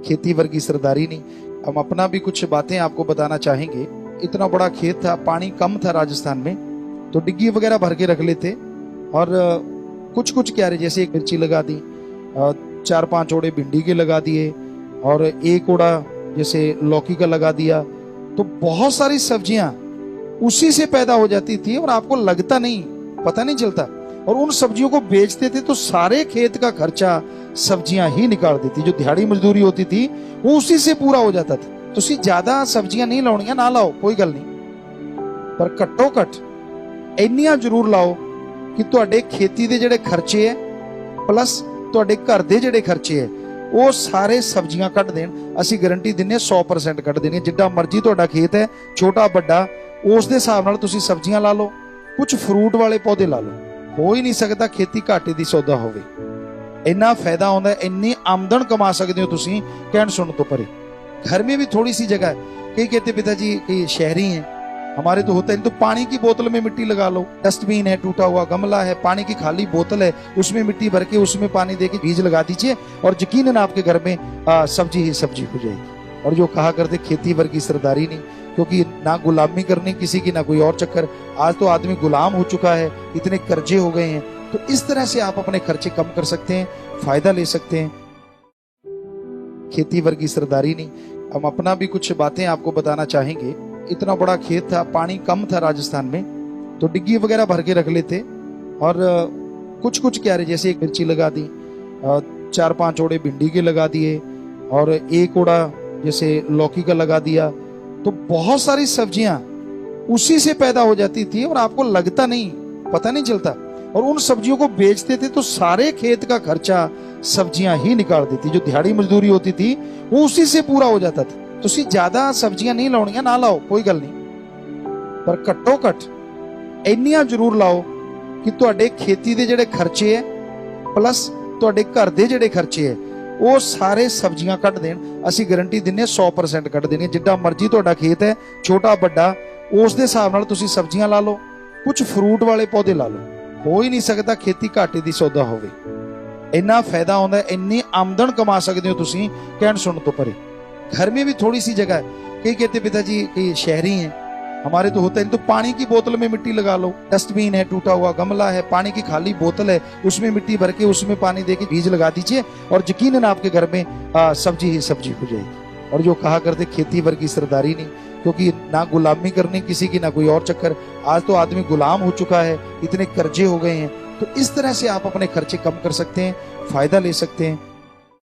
खेती वर्गी सरदारी नहीं। हम अपना भी कुछ बातें आपको बताना चाहेंगे। इतना बड़ा खेत था, पानी कम था राजस्थान में, तो डिग्गी वगैरह भर के रख लेते और कुछ कुछ क्यारे जैसे एक मिर्ची लगा दी, 4-5 ओड़े भिंडी के लगा दिए और एक ओड़ा जैसे लौकी का लगा दिया। तो बहुत सारी सब्जियां उसी से पैदा हो जाती थी और आपको लगता नहीं, पता नहीं चलता। और उन सब्जियों को बेचते थे तो सारे खेत का खर्चा सब्जियां ही निकाल देती। जो दिहाड़ी मजदूरी होती थी वो उसी से पूरा हो जाता था। तो ज्यादा सब्जियां नहीं लाउणियां, ना लाओ, कोई गल नहीं, पर घट्टो घट ਇੰਨੀਆਂ ਜ਼ਰੂਰ ਲਾਓ ਕਿ ਤੁਹਾਡੇ ਖੇਤੀ ਦੇ ਜਿਹੜੇ ਖਰਚੇ ਹੈ ਪਲੱਸ ਤੁਹਾਡੇ ਘਰ ਦੇ ਜਿਹੜੇ ਖਰਚੇ ਹੈ ਉਹ ਸਾਰੇ ਸਬਜ਼ੀਆਂ ਕੱਢ ਦੇਣ। ਅਸੀਂ ਗਾਰੰਟੀ ਦਿੰਨੇ 100% ਕੱਢ ਦੇਣੀ। ਜਿੱਡਾ ਮਰਜ਼ੀ ਤੁਹਾਡਾ ਖੇਤ ਹੈ, ਛੋਟਾ ਵੱਡਾ, ਉਸ ਦੇ ਹਿਸਾਬ ਨਾਲ ਤੁਸੀਂ ਸਬਜ਼ੀਆਂ ਲਾ ਲਓ, ਕੁਝ ਫਰੂਟ ਵਾਲੇ ਪੌਦੇ ਲਾ ਲਓ। ਹੋ ਹੀ ਨਹੀਂ ਸਕਦਾ ਖੇਤੀ ਘਾਟੇ ਦੀ ਸੌਦਾ ਹੋਵੇ। ਇੰਨਾ ਫਾਇਦਾ ਆਉਂਦਾ, ਇੰਨੀ ਆਮਦਨ कमा सकते हो ਤੁਸੀਂ, ਕਹਿਣ ਸੁਣਨ ਤੋਂ परे। घर में भी थोड़ी सी जगह है, कई कहते पिताजी कई शहरी हैं, हमारे तो होता है तो पानी की बोतल में मिट्टी लगा लो। डस्टबिन है, टूटा हुआ गमला है, पानी की खाली बोतल है, उसमें मिट्टी भर के उसमें पानी देके बीज लगा दीजिए और यकीनन आपके घर में सब्जी ही सब्जी हो जाएगी। और जो कहा करते खेती वर्गी सरदारी नहीं, क्योंकि ना गुलामी करनी किसी की, ना कोई और चक्कर। आज तो आदमी गुलाम हो चुका है, इतने कर्जे हो गए हैं। तो इस तरह से आप अपने खर्चे कम कर सकते हैं, फायदा ले सकते हैं। खेती वर्गी सरदारी नहीं। हम अपना भी कुछ बातें आपको बताना चाहेंगे। इतना बड़ा खेत था, पानी कम था राजस्थान में, तो डिग्गी वगैरह भर के रख लेते और कुछ कुछ क्यारे जैसे एक मिर्ची लगा दी, 4-5 ओड़े भिंडी के लगा दिए और एक ओड़ा जैसे लौकी का लगा दिया। तो बहुत सारी सब्जियां उसी से पैदा हो जाती थी और आपको लगता नहीं, पता नहीं चलता। और उन सब्जियों को बेचते थे तो सारे खेत का खर्चा सब्जियां ही निकाल देती। जो दिहाड़ी मजदूरी होती थी वो उसी से पूरा हो जाता था। तो ज्यादा सब्जियां नहीं लाउणियां, ना लाओ, कोई गल नहीं, पर घट्टो घट ਇੰਨੀਆਂ ਜ਼ਰੂਰ ਲਾਓ ਕਿ ਤੁਹਾਡੇ ਖੇਤੀ ਦੇ ਜਿਹੜੇ ਖਰਚੇ ਹੈ ਪਲੱਸ ਤੁਹਾਡੇ ਘਰ ਦੇ ਜਿਹੜੇ ਖਰਚੇ ਹੈ ਉਹ ਸਾਰੇ ਸਬਜ਼ੀਆਂ ਕੱਢ ਦੇਣ। ਅਸੀਂ ਗਾਰੰਟੀ ਦਿੰਨੇ 100% ਕੱਢ ਦੇਣੀ। ਜਿੱਡਾ ਮਰਜ਼ੀ ਤੁਹਾਡਾ ਖੇਤ ਹੈ, ਛੋਟਾ ਵੱਡਾ, ਉਸ ਦੇ ਹਿਸਾਬ ਨਾਲ ਤੁਸੀਂ ਸਬਜ਼ੀਆਂ ਲਾ ਲਓ, ਕੁਝ ਫਰੂਟ ਵਾਲੇ ਪੌਦੇ ਲਾ ਲਓ। ਹੋ ਹੀ ਨਹੀਂ ਸਕਦਾ ਖੇਤੀ ਘਾਟੇ ਦੀ ਸੌਦਾ ਹੋਵੇ। ਇੰਨਾ ਫਾਇਦਾ ਆਉਂਦਾ, ਇੰਨੀ ਆਮਦਨ कमा सकते हो ਤੁਸੀਂ, ਕਹਿਣ ਸੁਣਨ ਤੋਂ परे। घर में भी थोड़ी सी जगह है, कई कहते पिताजी कई शहरी हैं, हमारे तो होता है तो पानी की बोतल में मिट्टी लगा लो। डस्टबिन है, टूटा हुआ गमला है, पानी की खाली बोतल है, उसमें मिट्टी भर के उसमें पानी देके बीज लगा दीजिए और यकीनन आपके घर में सब्जी ही सब्जी हो जाएगी। और जो कहा करते खेती वर्गी सरदारी नहीं, क्योंकि ना गुलामी करनी किसी की, ना कोई और चक्कर। आज तो आदमी गुलाम हो चुका है, इतने कर्जे हो गए हैं। तो इस तरह से आप अपने खर्चे कम कर सकते हैं, फायदा ले सकते हैं।